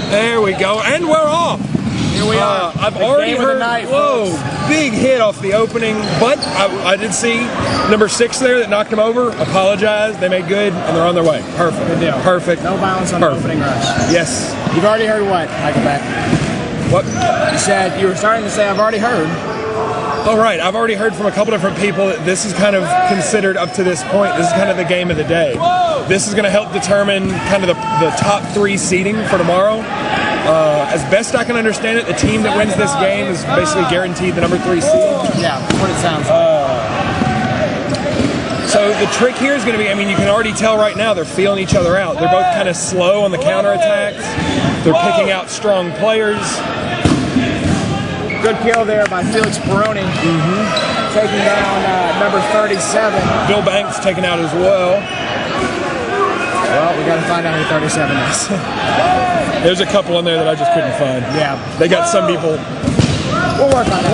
There we go, and we're off. Here we are. I've already heard, whoa, big hit off the opening, but I did see number 6 there that knocked him over. Apologize, they made good, and they're on their way. Perfect. Good deal. Perfect. No violence on the opening rush. Yes. You've already heard what, Michael Beck? What? You said, you were starting to say, I've already heard. Oh, right. I've already heard from a couple different people that this is kind of considered up to this point. This is kind of the game of the day. This is going to help determine kind of the top 3 seeding for tomorrow. As best I can understand it, the team that wins this game is basically guaranteed the number 3 seed. Yeah, that's what it sounds like. So the trick here is going to be, I mean, you can already tell right now they're feeling each other out. They're both kind of slow on the counterattacks. They're picking out strong players. Good kill there by Felix Peroni. Taking down number 37. Bill Banks taken out as well. Well, we got to find out who 37 is. There's a couple in there that I just couldn't find. Yeah. They got some people. We'll work on that.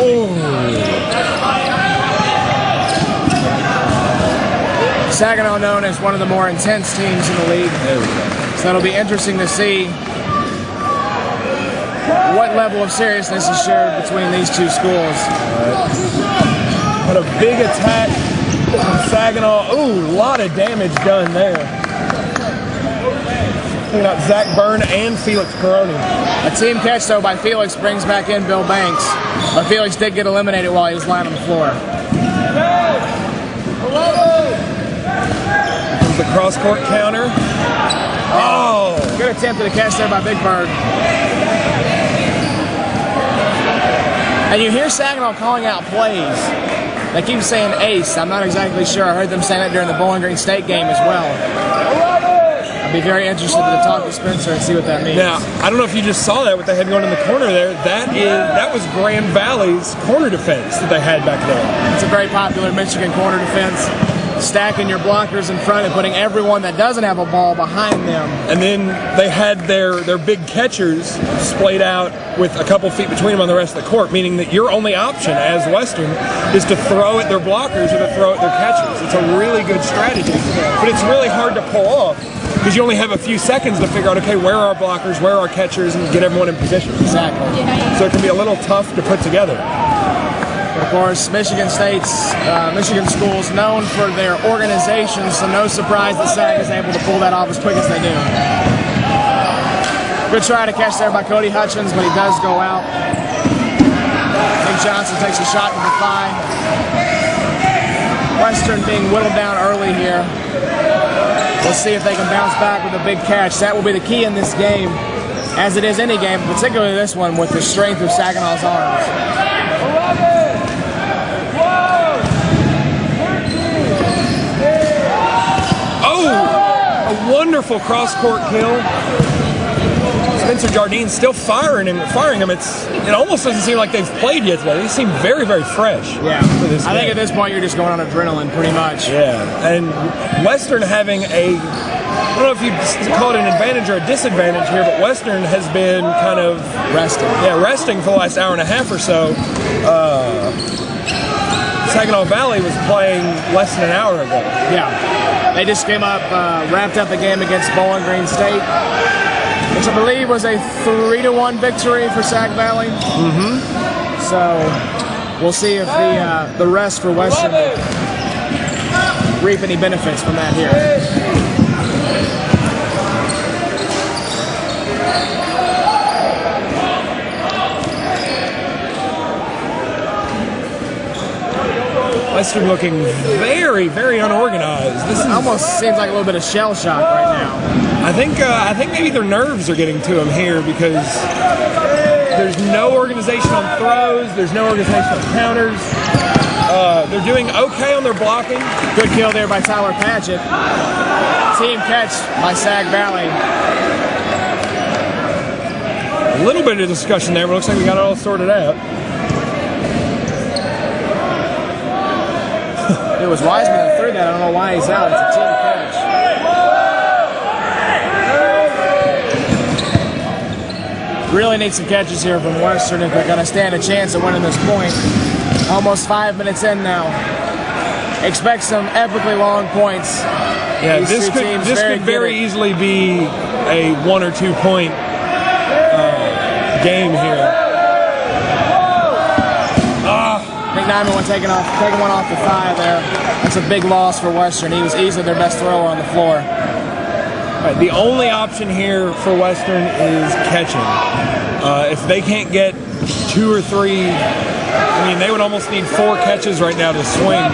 Saginaw known as one of the more intense teams in the league. There we go. So it'll be interesting to see what level of seriousness is shared between these two schools. What a big attack from Saginaw. Ooh, a lot of damage done there. Taking out Zach Byrne and Felix Peroni. A team catch, though, by Felix brings back in Bill Banks. But Felix did get eliminated while he was lying on the floor. Comes the cross-court counter. Oh! Good attempt at a catch there by Big Bird. And you hear Saginaw calling out plays. They keep saying ace. I'm not exactly sure. I heard them saying that during the Bowling Green State game as well. I'd be very interested to talk to Spencer and see what that means. Now, I don't know if you just saw that with the head going in the corner there. That was Grand Valley's corner defense that they had back there. It's a very popular Michigan corner defense. Stacking your blockers in front and putting everyone that doesn't have a ball behind them. And then they had their big catchers splayed out with a couple feet between them on the rest of the court, meaning that your only option as Western is to throw at their blockers or to throw at their catchers. It's a really good strategy, but it's really hard to pull off because you only have a few seconds to figure out, okay, where are our blockers, where are our catchers, and get everyone in position. Exactly. So it can be a little tough to put together. Of course, Michigan schools known for their organization, so no surprise that Sag is able to pull that off as quick as they do. Good try to catch there by Cody Hutchins, but he does go out. Nick Johnson takes a shot to the thigh. Western being whittled down early here. We'll see if they can bounce back with a big catch. That will be the key in this game, as it is any game, particularly this one, with the strength of Saginaw's arms. A wonderful cross-court kill. Spencer Jardine's still firing him. It almost doesn't seem like they've played yet today. They seem very, very fresh. Yeah, I think at this point you're just going on adrenaline, pretty much. Yeah, and Western having I don't know if you'd call it an advantage or a disadvantage here, but Western has been kind of resting. Yeah, resting for the last hour and a half or so. Saginaw Valley was playing less than an hour ago. Yeah. They just came up, wrapped up the game against Bowling Green State, which I believe was a 3-1 victory for Sag Valley. So we'll see if the rest for Western will reap any benefits from that here. Western looking very, very unorganized. This almost seems like a little bit of shell shock right now. I think maybe their nerves are getting to them here because there's no organization on throws. There's no organization on counters. They're doing okay on their blocking. Good kill there by Tyler Patchett. Team catch by Sag Valley. A little bit of discussion there, but it looks like we got it all sorted out. It was Wiseman that threw that. I don't know why he's out. It's a team catch. Really need some catches here from Western if they're going to stand a chance of winning this point. Almost 5 minutes in now. expect some epically long points. Yeah, These this could very easily be a 1 or 2 point game here. McNiman taking one off the thigh there. That's a big loss for Western. He was easily their best thrower on the floor. Right, the only option here for Western is catching. If they can't get 2 or 3, I mean, they would almost need 4 catches right now to swing.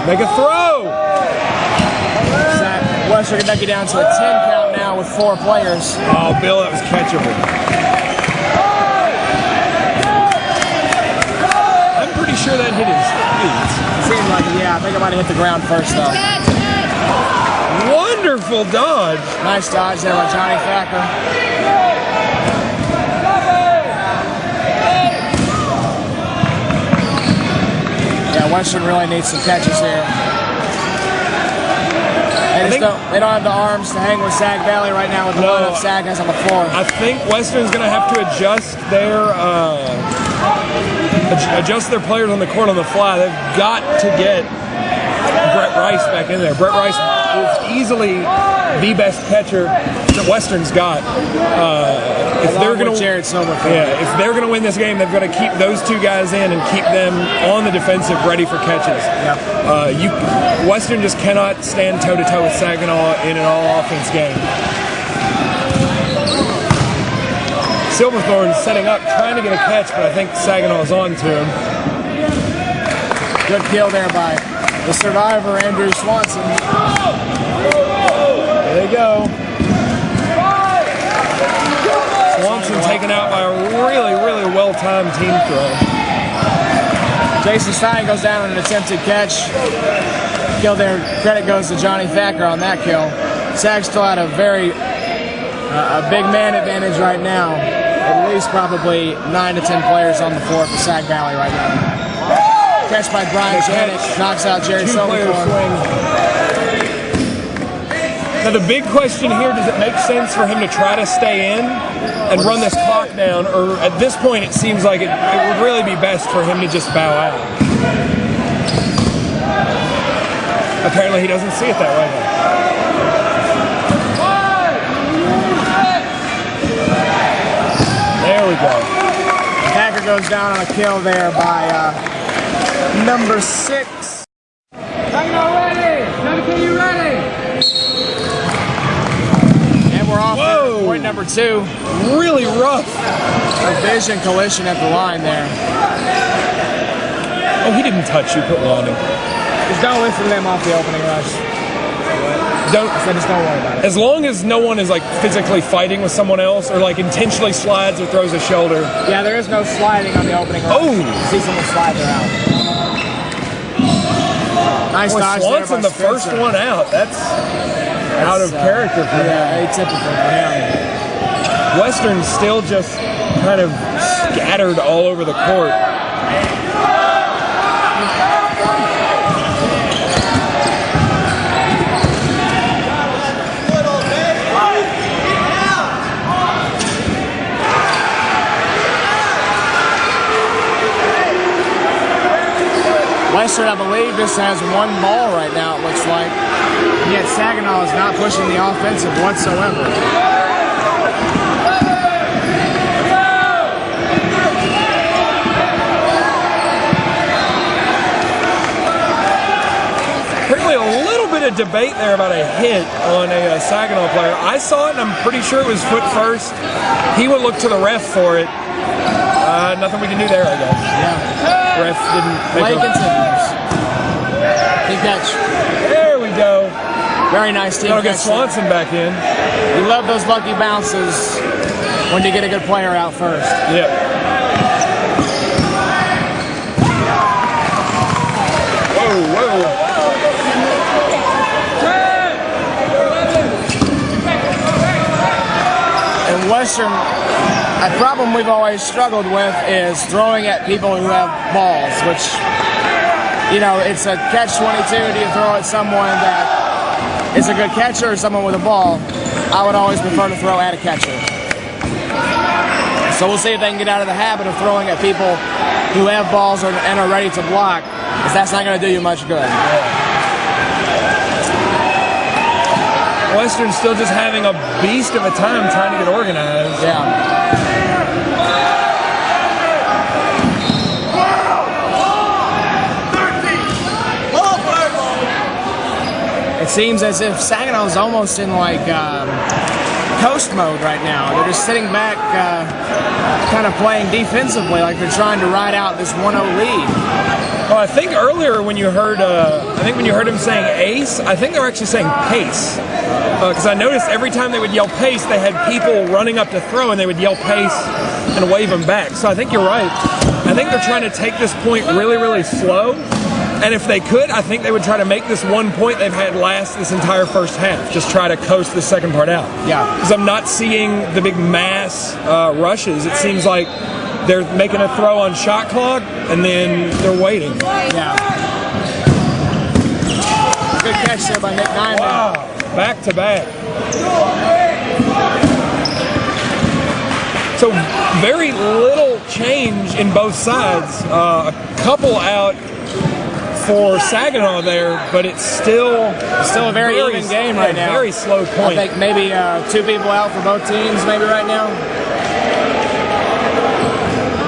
Make a throw! Western can knock you down to a 10 count now with 4 players. Oh, Bill, that was catchable. I'm pretty sure that hit his feet. Seemed like it, yeah. I think it might have hit the ground first, though. Wonderful dodge. Nice dodge there by Johnny Thacker. Yeah, Western really needs some catches here. They don't have the arms to hang with Sag Valley right now with the lineup Sag has on the floor. I think Western's going to have to adjust their players on the court on the fly. They've got to get Brett Rice back in there. Brett Rice is easily the best catcher that Western's got. If they're going to win this game, they've got to keep those 2 guys in and keep them on the defensive, ready for catches. Yeah. Western just cannot stand toe-to-toe with Saginaw in an all-offense game. Silverthorne's setting up, trying to get a catch, but I think Saginaw's on to him. Good kill there by the survivor, Andrew Swanson. There they go. Swanson taken out by a really, really well-timed team throw. Jason Stein goes down on an attempted catch. Kill there. Credit goes to Johnny Thacker on that kill. Sag still had a big man advantage right now. At least probably 9 to 10 players on the floor for Sag Valley right now. Catch by Brian Janik knocks out Jerry Silverthorne. Now the big question here, does it make sense for him to try to stay in and run this clock down, or at this point it seems like it would really be best for him to just bow out? Apparently he doesn't see it that way though. There we go. Thacker goes down on a kill there by number 6. Saginaw ready! Are you ready? And we're off to point number 2. Really rough. A vision collision at the line there. Oh, he didn't touch you, put one on him. Just don't wait for them off the opening rush. Just don't worry about it. As long as no one is like physically fighting with someone else or like intentionally slides or throws a shoulder. Yeah, there is no sliding on the opening rush. Oh! You see someone slide there out. Nice dodge there Swanson, by the first one out. That's out of character for him. Yeah, atypical for him. Western's still just kind of scattered all over the court. Western, I believe, just has 1 ball right now, it looks like. And yet Saginaw is not pushing the offensive whatsoever. Apparently a little bit of debate there about a hit on a Saginaw player. I saw it and I'm pretty sure it was foot first. He would look to the ref for it. Nothing we can do there, I guess. Yeah. Ref didn't Play continues. Big catch. There we go. Very nice team. Gotta get Swanson back in. You love those lucky bounces when you get a good player out first. Yep. Whoa, whoa. And Western, a problem we've always struggled with is throwing at people who have balls, which, you know, it's a catch-22. Do you throw at someone that is a good catcher or someone with a ball? I would always prefer to throw at a catcher. So we'll see if they can get out of the habit of throwing at people who have balls and are ready to block, because that's not going to do you much good. Western's still just having a beast of a time trying to get organized. Yeah. It seems as if Saginaw's almost in like coast mode right now. They're just sitting back, kind of playing defensively, like they're trying to ride out this 1-0 lead. Well, I think earlier when you heard, him saying ace, I think they were actually saying pace. Because I noticed every time they would yell pace, they had people running up to throw, and they would yell pace and wave them back. So I think you're right. I think they're trying to take this point really, really slow. And if they could, I think they would try to make this 1 point they've had last this entire first half. Just try to coast the second part out. Yeah. Because I'm not seeing the big mass rushes. It seems like they're making a throw on shot clock, and then they're waiting. Yeah. Good catch there by Nick Nyman. Wow. Back to back. So very little change in both sides. A couple out for Saginaw there, but it's still a very even game right now. Very slow point. I think maybe 2 people out for both teams maybe right now.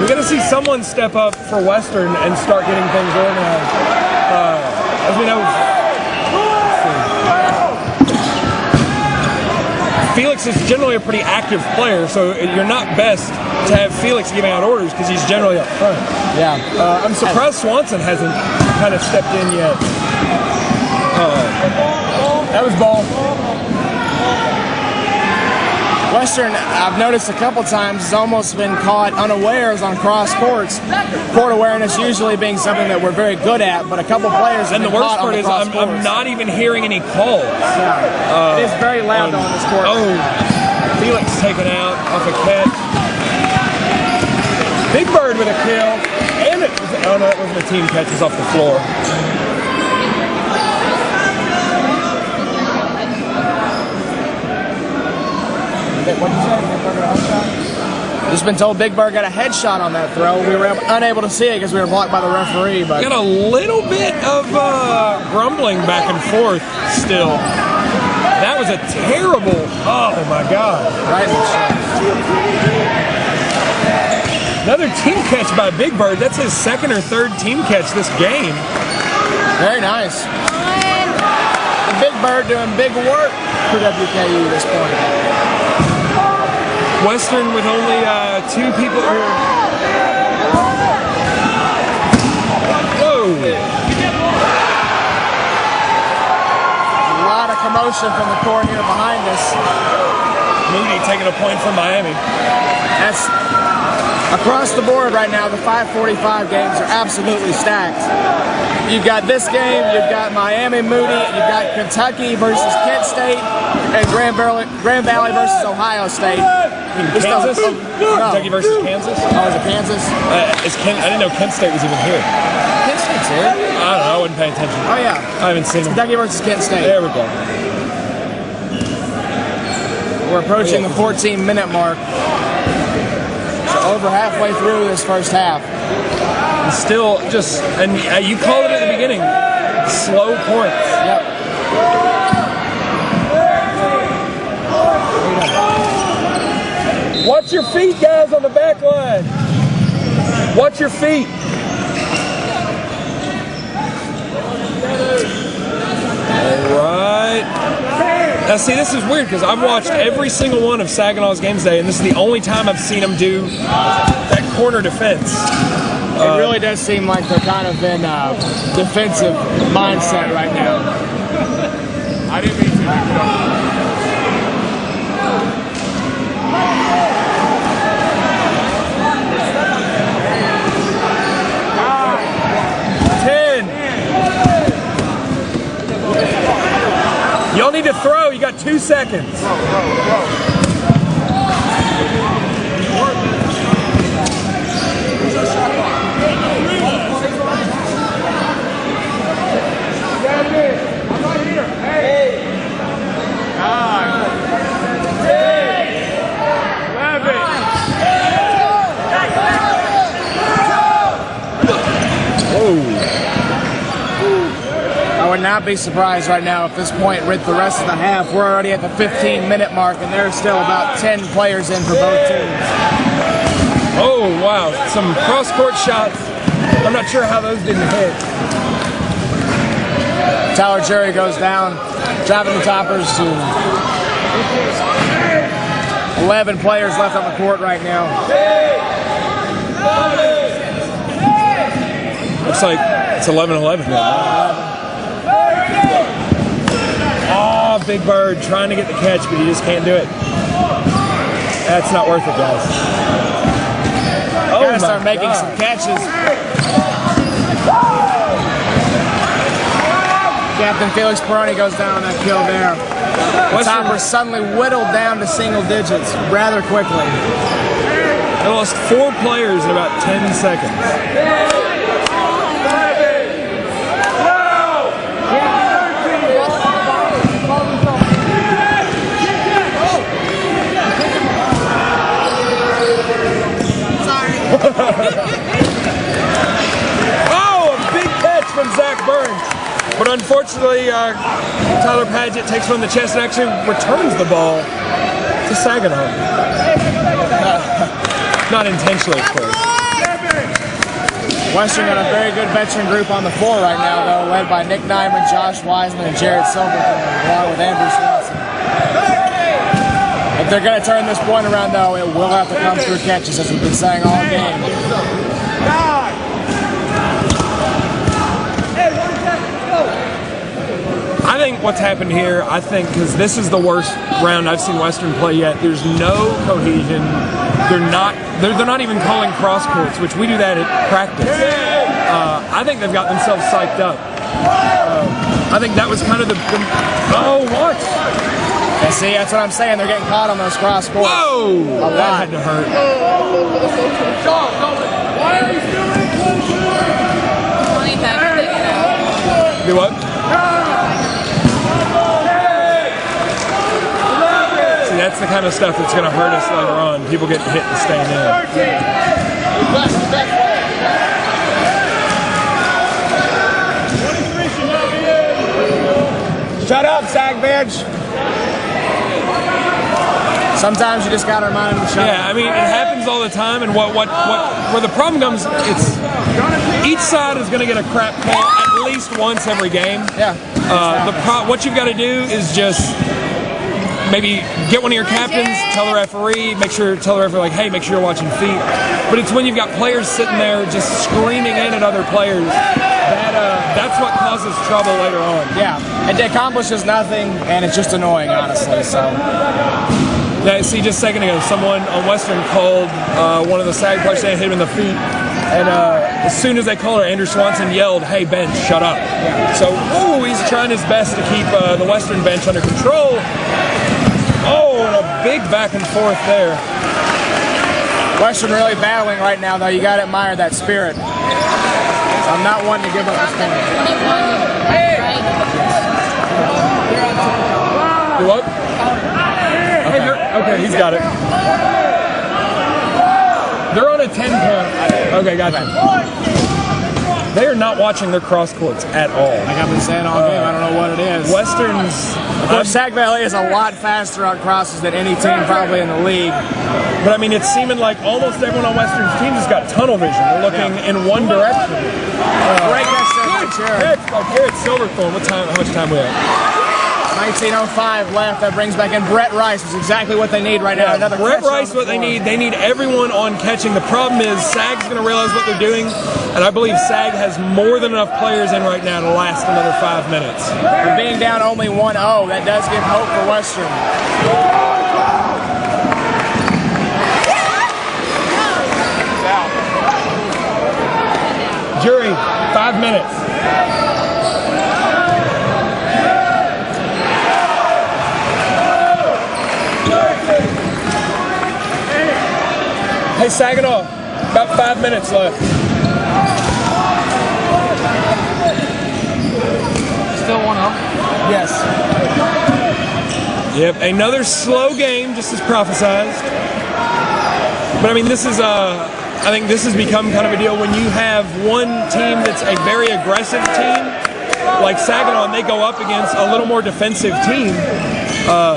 We're going to see someone step up for Western and start getting things organized. As we know, Felix is generally a pretty active player, so you're not best to have Felix giving out orders because he's generally up front. Yeah. I'm surprised Swanson hasn't kind of stepped in yet. That was ball. Western, I've noticed a couple times, has almost been caught unawares on cross courts. Court awareness usually being something that we're very good at, but a couple players have been caught. And the worst part is I'm not even hearing any calls. Yeah. It is very loud on this court. Oh, Felix taken out off a catch. Big Bird with a kill. And it wasn't a team catch, it was off the floor. What did you say? Big Bird got a headshot? Just been told Big Bird got a headshot on that throw. We were unable to see it because we were blocked by the referee. But got a little bit of grumbling back and forth still. That was a terrible, oh my God. Right in the shot. Another team catch by Big Bird. That's his second or third team catch this game. Very nice. The Big Bird doing big work for WKU this point. Western with only 2 people. Whoa! A lot of commotion from the court here behind us. Moody taking a point from Miami. That's across the board right now. The 545 games are absolutely stacked. You've got this game, you've got Miami Moody, you've got Kentucky versus Kent State, and Grand Valley versus Ohio State. Kansas? No. Kentucky versus Kansas? Oh, is it Kansas? I didn't know Kent State was even here. Kent State's here. I don't know, I wasn't paying attention. Oh, yeah. I haven't seen them. Kentucky versus Kent State. There we go. We're approaching the 14-minute mark. So over halfway through this first half. And still just, and you called it at the beginning, slow points. Yep. Watch your feet, guys, on the back line. Watch your feet. All right. Now, see, this is weird because I've watched every single one of Saginaw's games today, and this is the only time I've seen them do that corner defense. It really does seem like they're kind of in defensive mindset right now. I didn't mean to. 10. Y'all need to throw. You got 2 seconds. not be surprised right now if this point with the rest of the half. We're already at the 15-minute mark, and there's still about 10 players in for both teams. Oh, wow. Some cross-court shots. I'm not sure how those didn't hit. Tyler Jury goes down, driving the Toppers to 11 players left on the court right now. Looks like it's 11-11 now. Oh, Big Bird trying to get the catch, but he just can't do it. That's not worth it, guys. Oh, gotta start making some catches. Captain Felix Peroni goes down on that kill there. The Toppers suddenly whittled down to single digits rather quickly. They lost 4 players in about 10 seconds. Oh, a big catch from Zach Burns. But unfortunately, Tyler Padgett takes one in the chest and actually returns the ball to Saginaw. Not intentionally, of course. Western got a very good veteran group on the floor right now, though, led by Nick Nyman, Josh Wiseman, and Jared Silverthorne, along with Andrew Swanson. If they're going to turn this point around, though, it will have to come through catches, as we've been saying all game. I think what's happened here, because this is the worst round I've seen Western play yet. There's no cohesion. They're not even calling cross courts, which we do that at practice. I think they've got themselves psyched up. I think that was kind of the oh, what? Yeah, see, that's what I'm saying. They're getting caught on those cross courts. Whoa! That had to hurt. Do what? See, that's the kind of stuff that's going to hurt us later on. People getting hit and staying in. Shut up, Sag Bench. Sometimes you just got to remind them to shut up. Yeah, I mean, it happens all the time, and where the problem comes, it's each side is going to get a crap call at least once every game. Yeah. What you've got to do is just maybe get one of your captains, tell the referee, tell the referee, like, hey, make sure you're watching feet. But it's when you've got players sitting there just screaming in at other players that's what causes trouble later on. Yeah, it accomplishes nothing, and it's just annoying, honestly. So. Yeah, see, just a second ago, someone on Western called one of the SAG players saying hit him in the feet, and as soon as they called her, Andrew Swanson yelled, "Hey, bench, shut up!" Yeah. So, he's trying his best to keep the Western bench under control. Oh, and a big back and forth there. Western really battling right now, though. You got to admire that spirit. I'm not one to give up this game. Do what? Okay, he's got it. They're on a 10-point. Okay, got it. They are not watching their cross courts at all. Like I've been saying all game, I don't know what it is. Western's... Of course, Sac Valley is a lot faster on crosses than any team probably in the league. But I mean, it's seeming like almost everyone on Western's team has got tunnel vision. They're looking in one direction. Great catch there by Garrett Silverthorne. How much time we have? 19:05 left. That brings back in Brett Rice. Is exactly what they need right now. Another Brett Rice, what they need. They need everyone on catching. The problem is Sag's going to realize what they're doing, and I believe Sag has more than enough players in right now to last another 5 minutes. For being down only 1-0, that does give hope for Western. Jury, 5 minutes. Hey, Saginaw, about 5 minutes left. Still 1-0? Yes. Yep, another slow game, just as prophesized. But I mean, this is I think this has become kind of a deal when you have one team that's a very aggressive team, like Saginaw and they go up against a little more defensive team,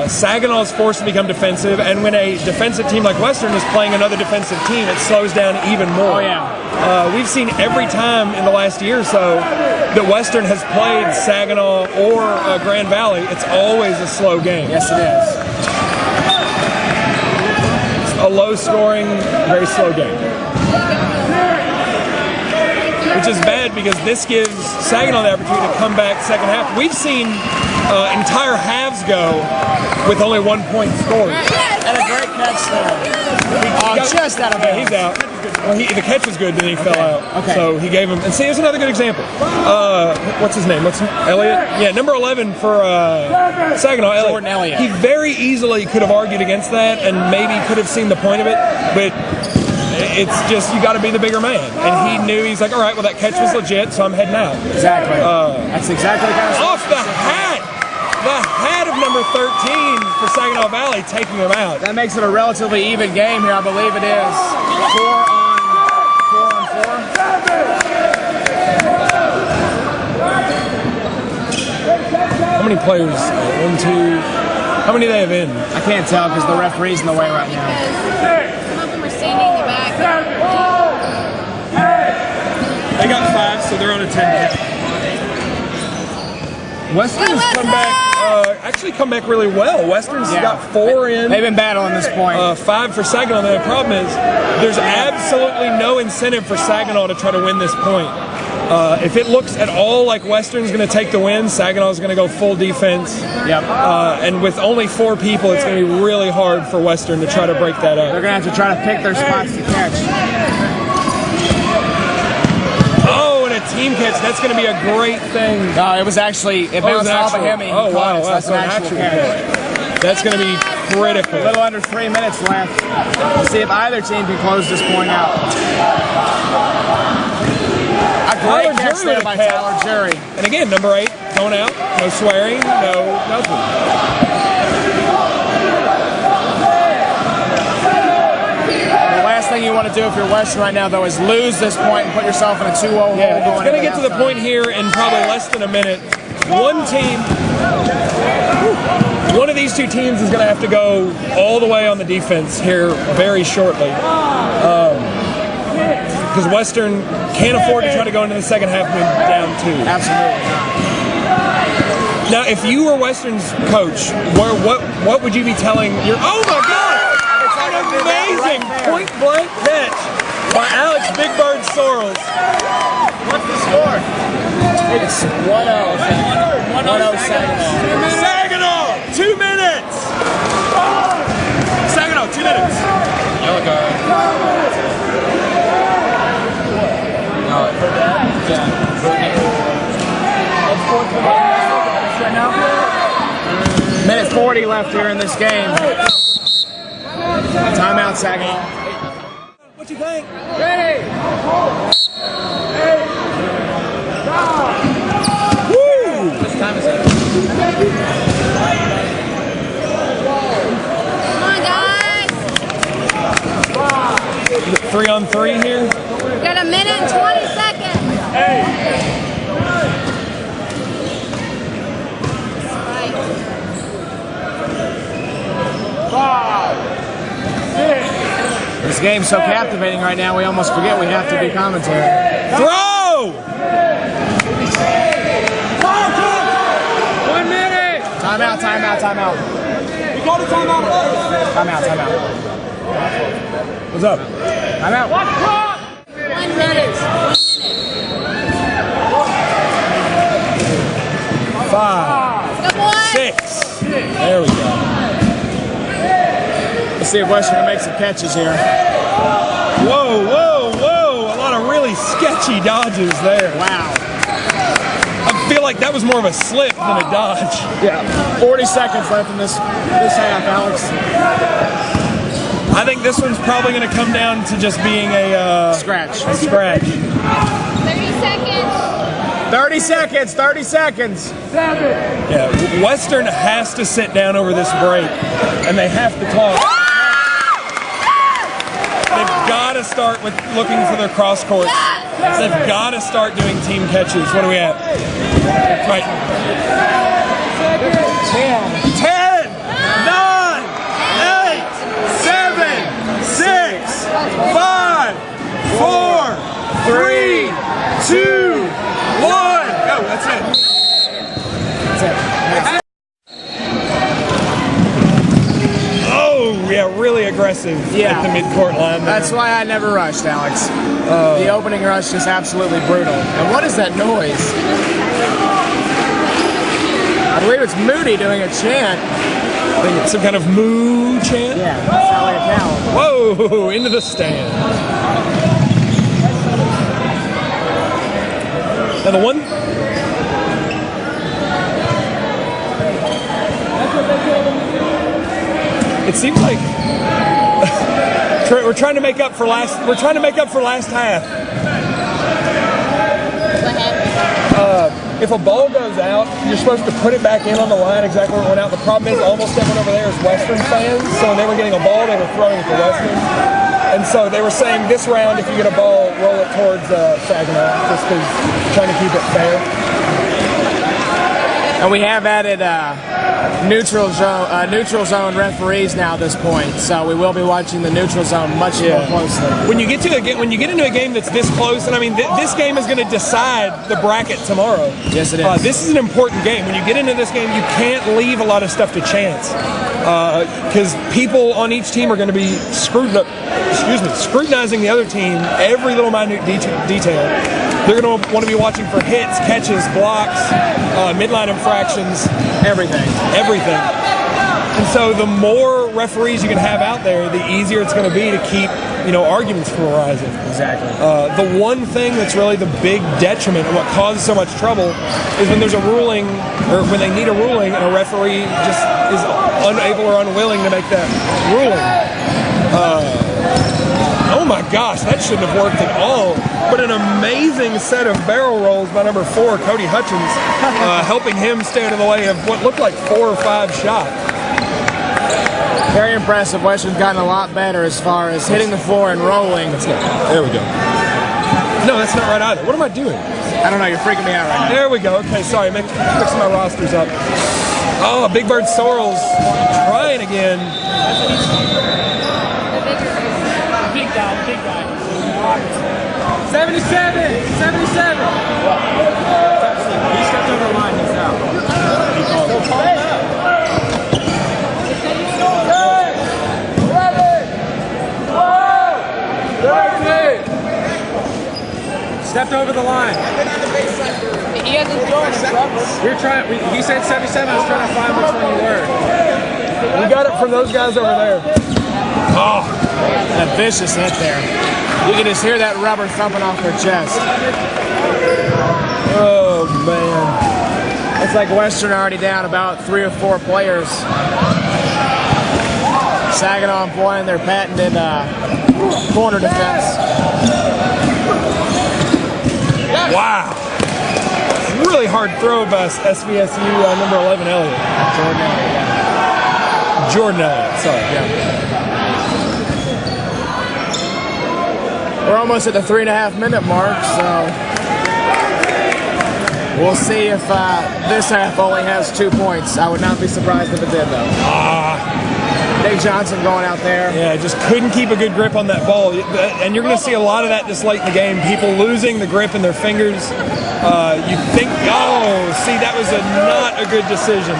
Saginaw is forced to become defensive, and when a defensive team like Western is playing another defensive team, it slows down even more. Oh, yeah. We've seen every time in the last year or so that Western has played Saginaw or Grand Valley, it's always a slow game. Yes, it is. It's a low-scoring, very slow game. Which is bad because this gives Saginaw the opportunity to come back second half. We've seen entire halves go with only 1 point scored. And a great catch there. Just out of bounds. He's out. Well, the catch was good, then he fell out. Okay. So he gave him. And see, here's another good example. What's his name? Elliott? Yeah, number 11 for Saginaw. Elliott. Jordan Elliott. He very easily could have argued against that, and maybe could have seen the point of it, but it's just you got to be the bigger man. And he knew, he's like, all right, well, that catch was legit, so I'm heading out. Exactly. That's exactly the kind of Off the hat! The hat of number 13 for Saginaw Valley taking him out. That makes it a relatively even game here. I believe it is 4 on 4. How many players? 1, 2. How many do they have in? I can't tell because the referee's in the way right now. Some of them are standing in the back. They got 5, so they're on a 10. Western's come back really well. Western's got 4 in. They've been battling this point. 5 for Saginaw. The problem is there's absolutely no incentive for Saginaw to try to win this point. If it looks at all like Western's going to take the win, Saginaw's going to go full defense. Yep. And with only 4 people, it's going to be really hard for Western to try to break that up. They're going to have to try to pick their spots to catch. Team catch, that's going to be a great thing. No, it was actually, it bounced off of him. Oh, wow. That's an actual catch. That's going to be critical. A little under 3 minutes left. We'll see if either team can close this point out. A great catch there by Tyler Jury. And again, number 8, going out. No swearing, no nothing. Thing you want to do if you're Western right now, though, is lose this point and put yourself in a 2-0 hole. Yeah, it's going to get to the point here in probably less than a minute. One of these 2 teams is going to have to go all the way on the defense here very shortly. Because Western can't afford to try to go into the second half and down 2. Absolutely. Now, if you were Western's coach, what would you be telling your... Oh, my God! Amazing point-blank catch by Alex Big Bird Sorrells. What's the score? It's 1-0. 1-0 Saginaw. Saginaw! 2 minutes! Saginaw, 2 minutes. Yellow card. Minute 40 left here in this game. Timeout, Saginaw. What you think? Ready! Woo! What time is it? Come on, guys. 3 on 3 here. We got a minute and 20 seconds. This game's so captivating right now, we almost forget we have to do commentary. Throw! 1 minute! Timeout. You go to timeout. Timeout. What's up? Timeout. 1 minute. 5, Good boy. 6. There we go. Let's see if Western can make some catches here. Whoa. A lot of really sketchy dodges there. Wow. I feel like that was more of a slip than a dodge. Yeah. 40 seconds left in this half, Alex. I think this one's probably going to come down to just being a Scratch. 30 seconds. 30 seconds. Yeah, Western has to sit down over this break, and they have to talk. They've got to start with looking for their cross courts. They've got to start doing team catches. What are we at? Right. 10, 9, 8, 7, 6, 5, 4, 3, 2, 1. Go. That's it. Oh, yeah, really aggressive at the midcourt line. That's why I never rushed, Alex. The opening rush is absolutely brutal. And what is that noise? I believe it's Moody doing a chant. I think it's some kind of moo chant. Yeah, that's how I count. Whoa, into the stand. Another one. It seems like we're trying to make up for last. We're trying to make up for last half. If a ball goes out, you're supposed to put it back in on the line exactly where it went out. The problem is almost everyone over there is Western fans, so when they were getting a ball, they were throwing it to Western. And so they were saying this round, if you get a ball, roll it towards Saginaw, just because trying to keep it fair. And we have added neutral zone referees now at this point, so we will be watching the neutral zone much more closely. When you get into a game that's this close, and I mean this game is going to decide the bracket tomorrow. Yes, it is. This is an important game. When you get into this game, you can't leave a lot of stuff to chance, because people on each team are going to be scrutinizing the other team, every little minute detail. They're going to want to be watching for hits, catches, blocks, midline infractions, everything. And so the more referees you can have out there, the easier it's going to be to keep, arguments from arising. Exactly. The one thing that's really the big detriment and what causes so much trouble is when there's a ruling, or when they need a ruling, and a referee just is unable or unwilling to make that ruling. Oh my gosh, that shouldn't have worked at all. But an amazing set of barrel rolls by number 4, Cody Hutchins, helping him stay out of the way of what looked like 4 or 5 shots. Very impressive. Western's gotten a lot better as far as hitting the floor and rolling. There we go. No, that's not right either. What am I doing? I don't know. You're freaking me out right now. There we go. Okay, sorry. Mixing my rosters up. Oh, Big Bird Sorrells trying again. Big guy. 77! 77! He stepped over the line, he's out. He called it. Stepped over the line. He hasn't joined us. He said 77, I was trying to find which one you were. We got it from those guys over there. Oh, that vicious hit there. You can just hear that rubber thumping off their chest. Oh, man. It's like Western already down about 3 or 4 players. Saginaw employing their patented corner defense. Wow. Really hard throw by SVSU number 11, Elliott. Jordan Elliott, sorry. Yeah. We're almost at the 3.5-minute mark, so we'll see if this half only has 2 points. I would not be surprised if it did, though. Dave Johnson going out there. Yeah, just couldn't keep a good grip on that ball. And you're going to see a lot of that just late in the game. People losing the grip in their fingers. You think, see, that was not a good decision.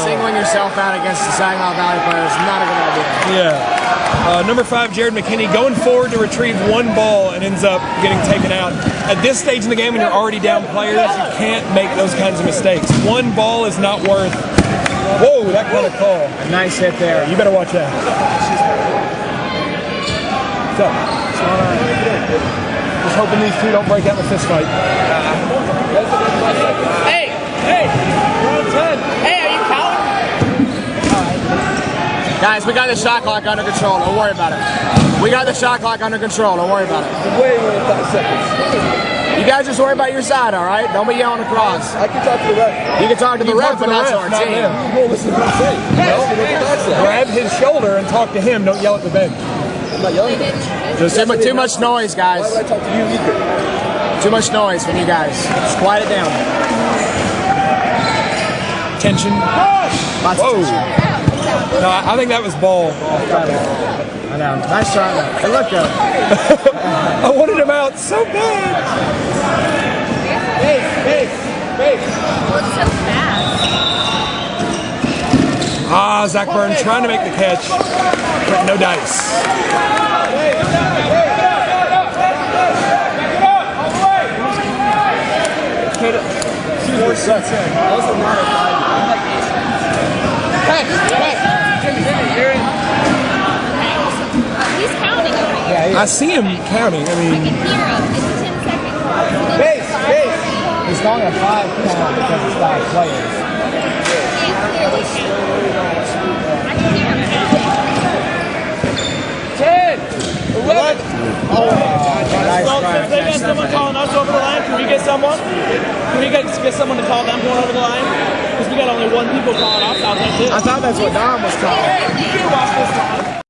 Singling yourself out against the Saginaw Valley players, not a good idea. Yeah. Number 5, Jared McKinney, going forward to retrieve 1 ball and ends up getting taken out. At this stage in the game, when you're already down players, you can't make those kinds of mistakes. 1 ball is not worth. Whoa, that kind of call. A nice hit there. You better watch that. What's up? Just hoping these two don't break out in a fist fight. Hey! We're on 10. Hey, are you counting? Guys, we got the shot clock under control. Don't worry about it. We got the shot clock under control. Don't worry about it. Wait 5 seconds. You guys just worry about your side, all right? Don't be yelling across. I can talk to the ref. You can talk to the ref, but not to our team. Well, listen to what I'm saying. Grab his shoulder and talk to him. Don't yell at the bench. I'm not yelling. Just too much noise, guys. Why would I talk to you either? Too much noise from you guys. Just quiet it down. Tension. Lots of tension. No, I think that was ball. I know. Nice try. It looked good. I wanted him out so bad. Looks so fast. Ah, Zach Byrne trying to make the catch, but no dice. He's counting over here. I see him counting. I I mean, can hear him. It's a 10-second clock. He's calling a 5 count because it's 5 players. Can't clearly count. I can hear him counting. 10, 11. Oh, nice Well, try. if they got someone calling us over the line, can we get someone? Can we get someone to call them going over the line? Because we got only one people calling us out there too. I thought that's what Dom was calling. You can watch this time.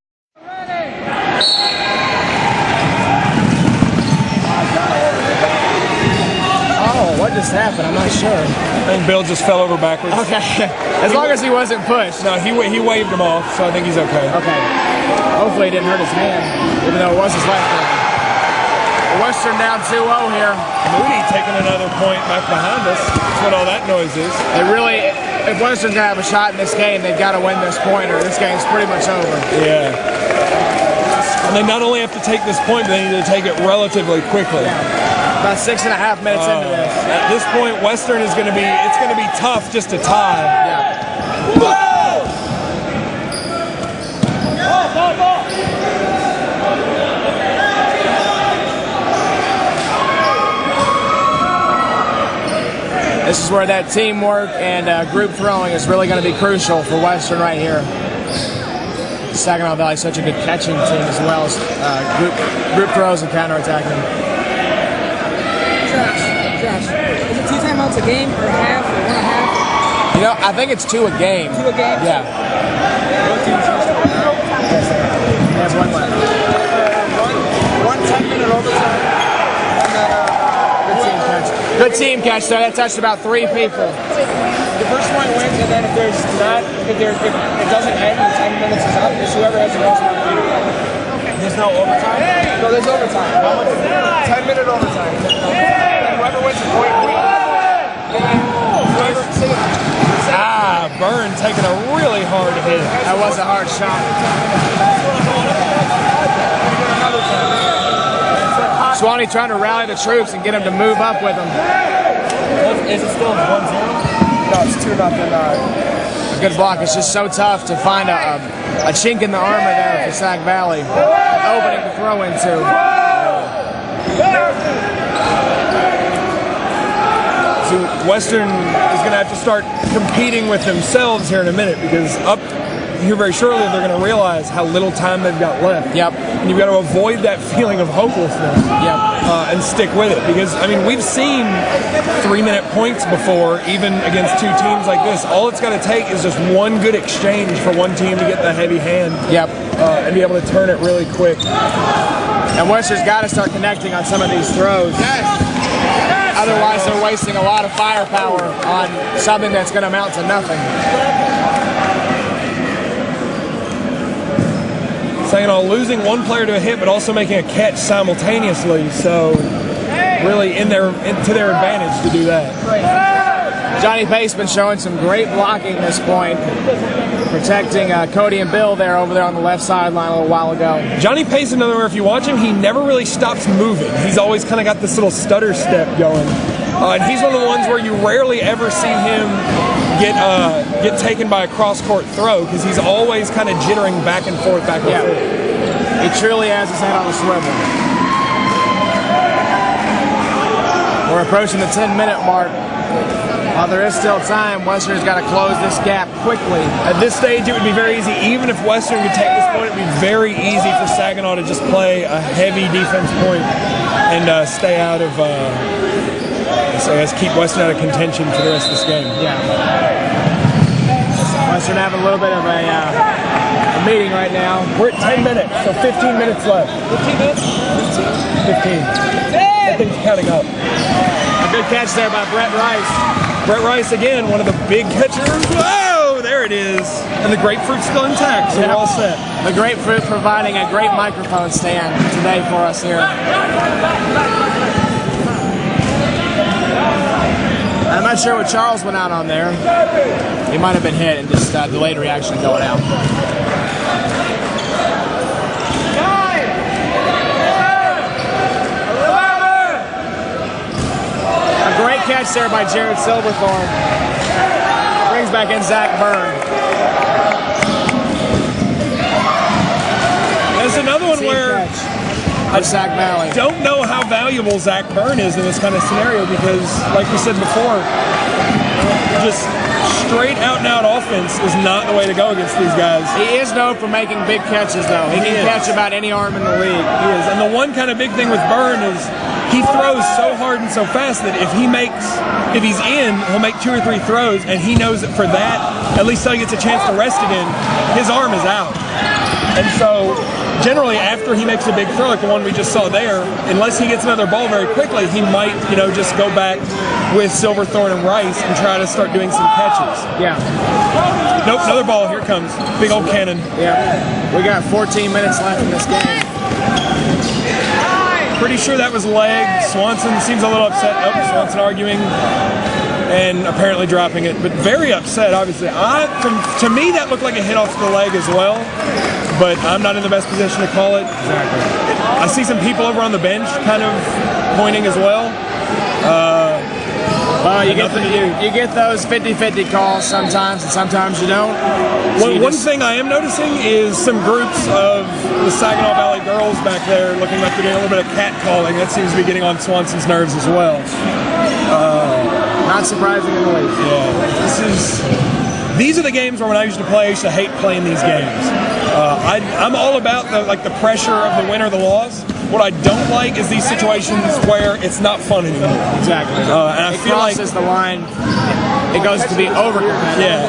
Oh, what just happened? I'm not sure. I think Bill just fell over backwards. Okay. As long as he wasn't pushed. No, he waved him off, so I think he's okay. Okay. Hopefully it didn't hurt his hand, even though it was his left hand. Western down 2-0 here. Moody taking another point back behind us. That's what all that noise is. They really, if Western's gonna have a shot in this game, they've got to win this point, or this game's pretty much over. Yeah. And they not only have to take this point, but they need to take it relatively quickly. About 6.5 minutes into this. At this point, Western is going to be, it's going to be tough just to tie. Yeah. Ball. This is where that teamwork and group throwing is really going to be crucial for Western right here. Saginaw Valley is such a good catching team as well as group throws and counterattacking. Josh, is it 2 timeouts a game or a half or 1.5? You know, I think it's 2 a game. 2 a game? Yeah. There's one left. One 10-minute overtime. Good team catch, though. That touched about 3 people. The first one wins, and then if it doesn't end and 10 minutes is up, it's whoever has the most amount of people. There's no overtime? No, there's overtime. How much? 10-minute overtime. And whoever wins the point wins. Byrne taking a really hard hit. That was a hard shot. Swanee trying to rally the troops and get them to move up with him. Is it still 1-0? No, it's 2-0. A good block. It's just so tough to find a chink in the armor there for Sac Valley. An opening to throw into. So Western is going to have to start competing with themselves here in a minute, because up here very shortly they're going to realize how little time they've got left. Yep. And you've got to avoid that feeling of hopelessness. Yep. And stick with it, because I mean, we've seen 3-minute points before, even against 2 teams like this. All it's got to take is just one good exchange for one team to get the heavy hand. Yep. And be able to turn it really quick. And Western's got to start connecting on some of these throws. Otherwise, they're wasting a lot of firepower on something that's going to amount to nothing. Saginaw losing one player to a hit, but also making a catch simultaneously. So really to their advantage to do that. Johnny Pace been showing some great blocking this point, protecting Cody and Bill over there on the left sideline a little while ago. Johnny Pace, another where if you watch him, he never really stops moving. He's always kind of got this little stutter step going. And he's one of the ones where you rarely ever see him get taken by a cross-court throw, because he's always kind of jittering back and forth. He truly has his head on a swivel. We're approaching the 10-minute mark. While there is still time, Western's got to close this gap quickly. At this stage, it would be very easy. Even if Western could take this point, it would be very easy for Saginaw to just play a heavy defense point and stay out of, so I guess keep Western out of contention for the rest of this game. Yeah. Western having a little bit of a meeting right now. We're at 10 minutes, so 15 minutes left. 15 minutes? 15. Hey! that thing's counting up. A good catch there by Brett Rice. Brett Rice, again, one of the big catchers. Whoa, there it is. And the grapefruit's still intact, so we're all set. The grapefruit providing a great microphone stand today for us here. I'm not sure what Charles went out on there. He might have been hit and just delayed reaction going out. A great catch there by Jared Silverthorne. Brings back in Zach Byrne. There's another one where I don't know how valuable Zach Byrne is in this kind of scenario because, like we said before, just straight out-and-out offense is not the way to go against these guys. He is known for making big catches, though. He can catch about any arm in the league. He is. And the one kind of big thing with Byrne is he throws so hard and so fast that if he's in, he'll make 2 or 3 throws, and he knows that for that, at least till he gets a chance to rest it in, his arm is out. And so, generally, after he makes a big throw, like the one we just saw there, unless he gets another ball very quickly, he might, just go back with Silverthorne and Rice and try to start doing some catches. Yeah. Nope, another ball. Here it comes. Big old cannon. Yeah. We got 14 minutes left in this game. Pretty sure that was leg. Swanson seems a little upset. Oh, Swanson arguing and apparently dropping it, but very upset, obviously. To me, that looked like a hit off the leg as well, but I'm not in the best position to call it. Exactly. I see some people over on the bench kind of pointing as well. You get those 50-50 calls sometimes, and sometimes you don't. One thing I am noticing is some groups of the Saginaw Valley girls back there looking like they're doing a little bit of cat calling. That seems to be getting on Swanson's nerves as well. Not surprising in the least. Yeah, these are the games where when I used to play, I used to hate playing these games. I'm all about the pressure of the win or the loss. What I don't like is these situations where it's not fun anymore. Exactly. And I feel like crosses the line. It goes to be over. Yeah.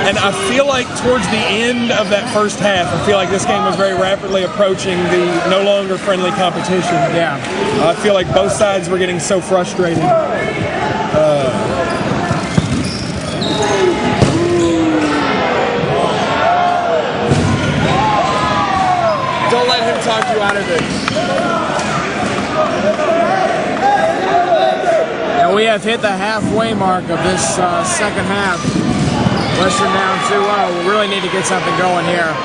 And I feel like towards the end of that first half, I feel like this game was very rapidly approaching the no longer friendly competition. Yeah. I feel like both sides were getting so frustrated. Don't let him talk you out of it. And we have hit the halfway mark of this second half. Western down 2-0. We really need to get something going here.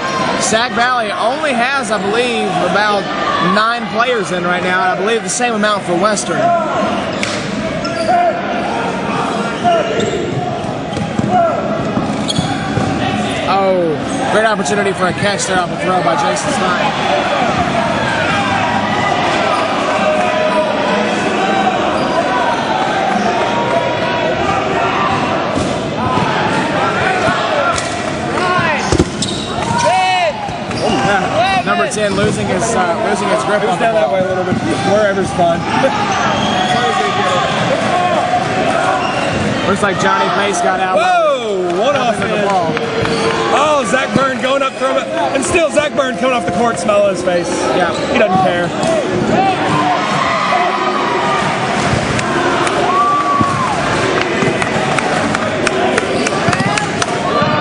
Sag Valley only has, I believe, about 9 players in right now, and I believe the same amount for Western. Oh, great opportunity for a catch there off a throw by Jason Stein. Number 10 losing his grip on the Down that way a little bit. Wherever's fun. Looks like Johnny Pace got out. Whoa! One off the the ball. Oh, Zach Byrne going up from it. And still Zach Byrne coming off the court, smile on his face. Yeah. He doesn't care.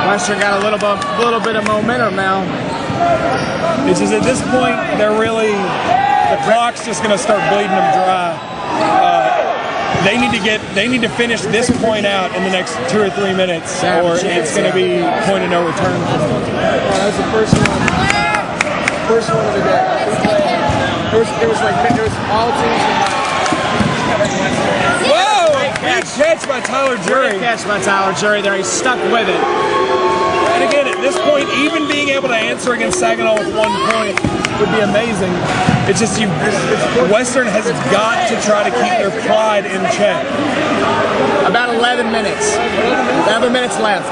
Western got a little bit of momentum now. It's just at this point, the clock's just going to start bleeding them dry. They need to finish this point out in the next 2 or 3 minutes, or it's going to be point of no return. That was the first one of the day. It was all teams. Whoa! Big catch by Tyler Jury. Great catch by Tyler Jury there. He stuck with it. And again, at this point, even being able to answer against Saginaw with 1 point would be amazing. It's just Western has got to try to keep their pride in check. About 11 minutes. 11 minutes left.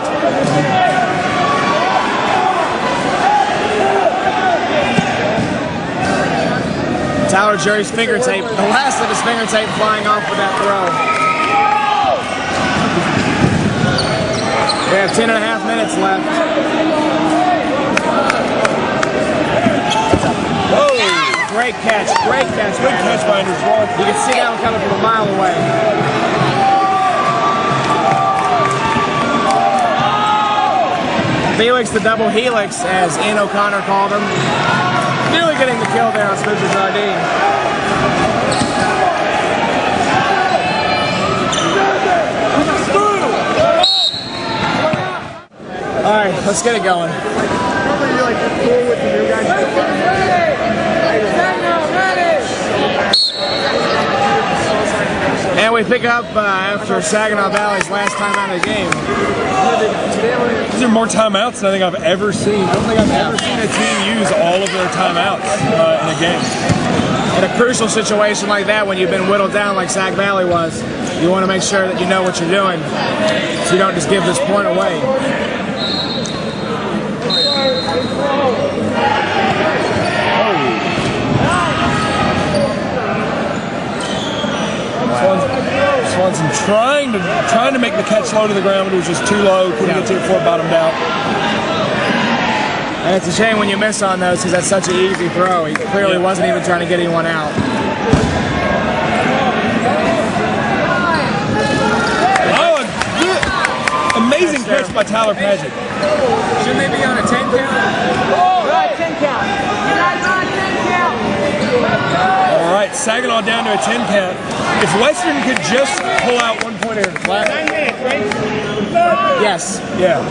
Tyler Jury's finger tape, the last of his finger tape flying off with that throw. We have 10.5 minutes left. Whoa! Great Great catch. Great catch. Good catch by Andrews. You can see that one coming from a mile away. Felix the double helix, as Ian O'Connor called him. Nearly getting the kill there on Smoocher Jardine. All right, let's get it going. And we pick up after Saginaw Valley's last time out of the game. These are more timeouts than I think I've ever seen. I don't think I've ever seen a team use all of their timeouts in a game. In a crucial situation like that, when you've been whittled down like Sag Valley was, you want to make sure that you know what you're doing, so you don't just give this point away. Swanson trying to make the catch low to the ground, but it was just too low. Couldn't get to it before it bottomed out. And it's a shame when you miss on those because that's such an easy throw. He clearly wasn't even trying to get anyone out. Oh, amazing catch by Tyler Paget. Shouldn't they be on a 10 count? Oh, right, 10 count. You guys on 10 count. All right, Saginaw down to a 10 count. If Western could just pull out 1 point here, flat. 9 minutes, right? Yes. Yeah.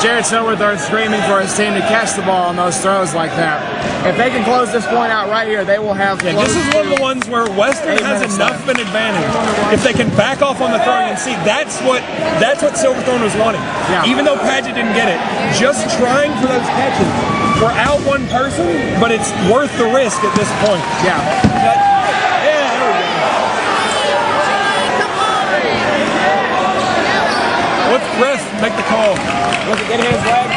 Jared Silverthorne screaming for his team to catch the ball on those throws like that. If they can close this point out right here, they will have. Yeah, this is one of the ones where Western has enough of an advantage. If they can back off on the throw, you can see that's what Silverthorne was wanting. Yeah. Even though Paget didn't get it, just trying for those catches. We're out one person, but it's worth the risk at this point. Yeah. There we go. Let's rest, make the call. Was it getting his leg?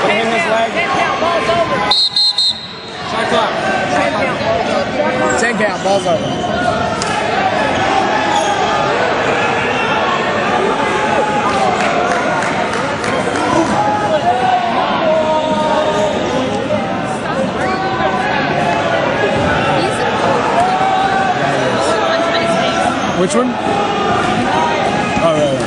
Getting his leg? 10 count, ball's over. Shot clock. 10 count, ball's over. Which one? Oh, right.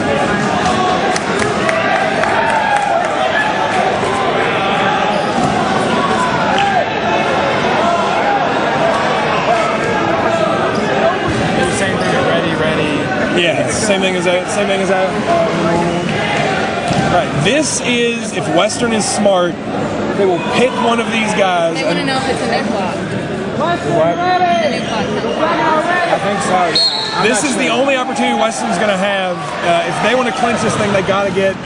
Same thing, ready. Yeah, same thing as that. Right. This is if Western is smart, they will pick one of these guys. They want to know if it's a new clock. What? The new clock. I think so, yeah. This is the only opportunity Western's going to have. If they want to clinch this thing, they got to get.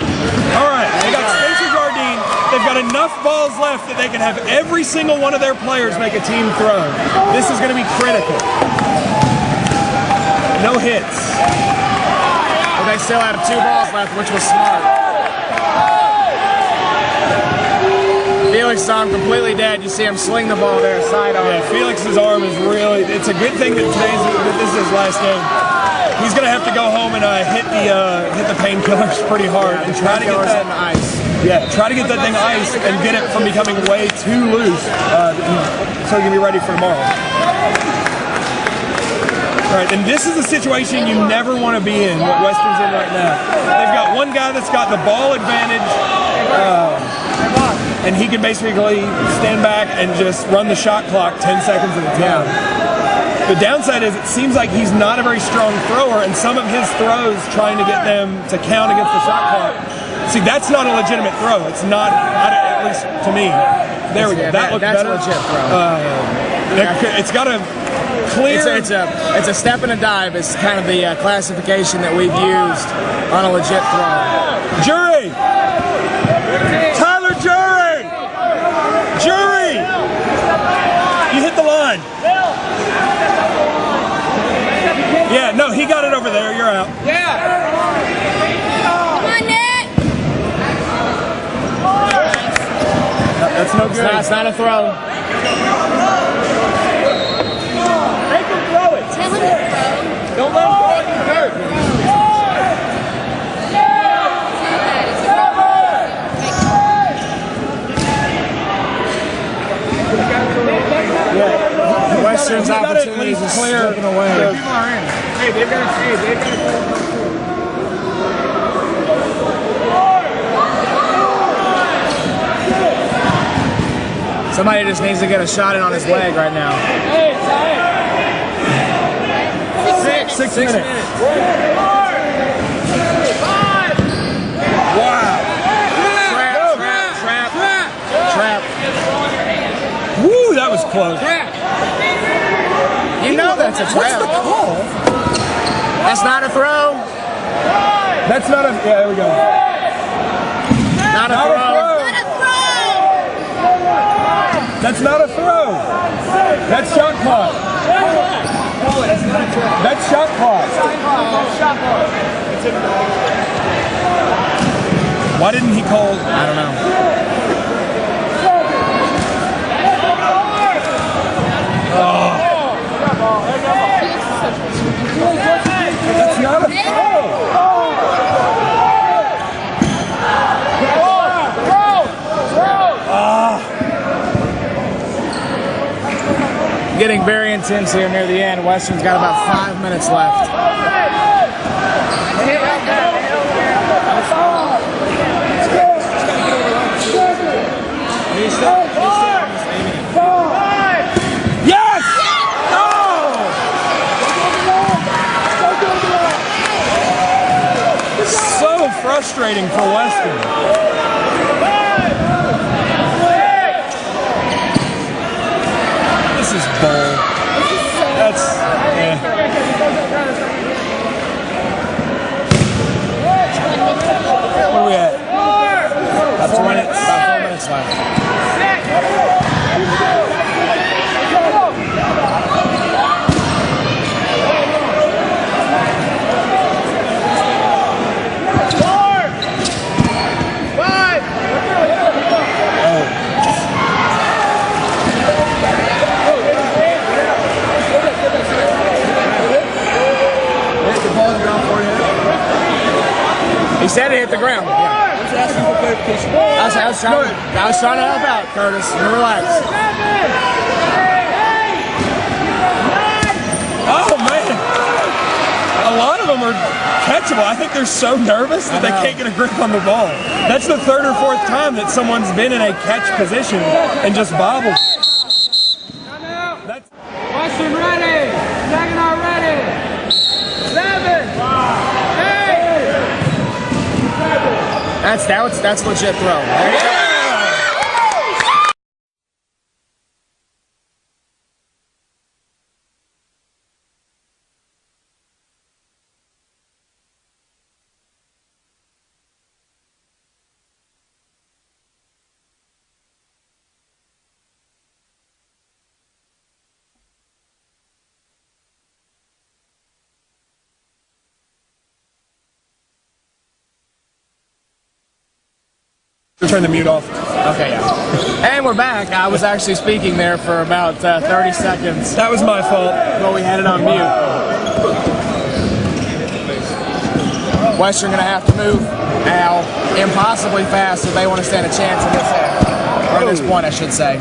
All right, they got Spencer Jardine. They've got enough balls left that they can have every single one of their players make a team throw. This is going to be critical. No hits. But they still have 2 balls left, which was smart. Felix's arm completely dead. You see him sling the ball there, sidearm. Yeah, Felix's arm is really. It's a good thing that this is his last game. He's going to have to go home and hit the painkillers pretty hard and try to get that on the ice. Yeah, try to get that thing iced and get it from becoming way too loose, so he can be ready for tomorrow. All right, and this is a situation you never want to be in, what Western's in right now. They've got one guy that's got the ball advantage, and he can basically stand back and just run the shot clock 10 seconds at a time. The downside is it seems like he's not a very strong thrower, and some of his throws trying to get them to count against the shot clock. See, that's not a legitimate throw. It's not, at least to me. There we go. That looked that's better. That's a legit throw. It's got a clear. It's a step and a dive. It's kind of the classification that we've used on a legit throw. Jury! Tyler Jury! Jury! You hit the line. Yeah, no, he got it over there. You're out. Yeah. Come on, Nick! That's no good. It's not a throw. Make him throw it. Tell him to throw. Don't let him throw it in the dirt. Western's opportunities is slipping away. People are in. Hey, they've got Somebody just needs to get a shot in on his leg right now. Six minutes. Wow. Trap. Woo, that was close. You know that's a What's trap. the call? That's not a throw. That's not a. Yeah, there we go. Not a Not a throw. throw. That's not a throw. That's shot clock. That's shot clock. Why didn't he call? I don't know. That's not a throw. Getting very intense here near the end. Western's got about 5 minutes left. Yes! Oh! So frustrating for Western. This is bull. That's What are we at? About 4 minutes left. He said it hit the ground. Yeah. I was trying to help out, Curtis. You relax. Oh man! A lot of them are catchable. I think they're so nervous that they can't get a grip on the ball. That's the third or fourth time that someone's been in a catch position and just bobbles. That's Western ready. Saginaw ready. 7. 8. That's legit throw. There you go. turn the mute off. Okay, yeah. And we're back. I was actually speaking there for about 30 seconds. That was my fault. Well, we had it on mute. Western going to have to move now impossibly fast if they want to stand a chance in this or at this point, I should say.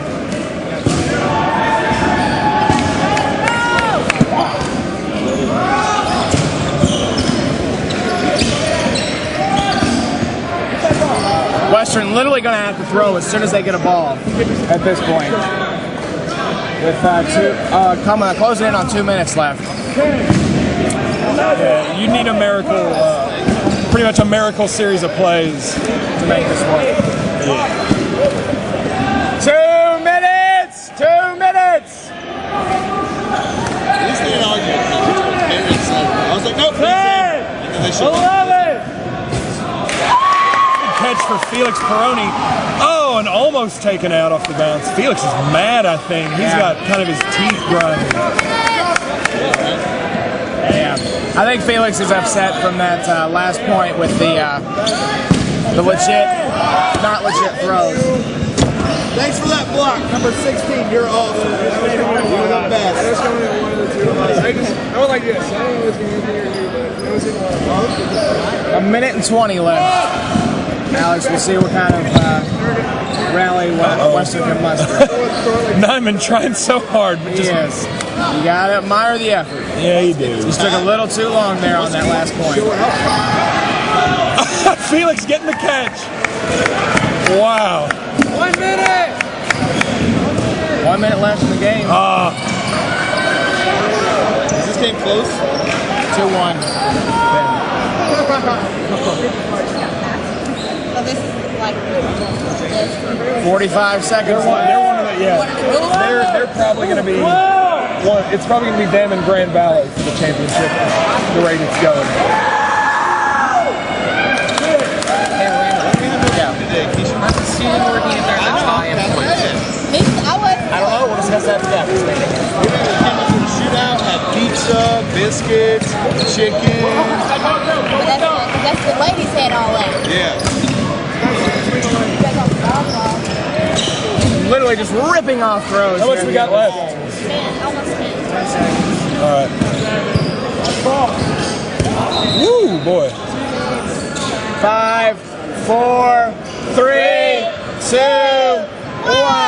Western literally going to have to throw as soon as they get a ball at this point. With closing in on 2 minutes left. Yeah, you need a miracle, pretty much a miracle series of plays to make this work. Yeah. 2 minutes! 2 minutes! At least they didn't argue. I was like, nope, 10, and then they showed 11. Catch for Felix Peroni. Oh, and almost taken out off the bounce. Felix is mad, I think. He's got kind of his teeth grinding. Yeah. I think Felix is upset from that last point with the legit, not legit throws. Thanks for that block, number 16. You're awesome. You're the best. I would like this. I don't know what's going to be here, but it was in 1 minute and 20 left. Alex, we'll see what kind of rally Western can muster. Nyman trying so hard, but just Yes. You got to admire the effort. yeah, he did. Just took a little too long there on that last point. Felix getting the catch. Wow. 1 minute. 1 minute left in the game. Is this game close? 2-1. So this is like this. 45 seconds left. They're one of the They're probably going to be one. It's probably going to be them and Grand Valley for the championship. The rate it's going. I don't know. We'll discuss that after this meeting. We came up to the shootout, had pizza, biscuits, chicken. But that's the ladies had all that. Yeah. Literally just ripping off throws. How much we got left? 10, almost 10. All right. Woo, boy. 5, 4, 3, 2, 1.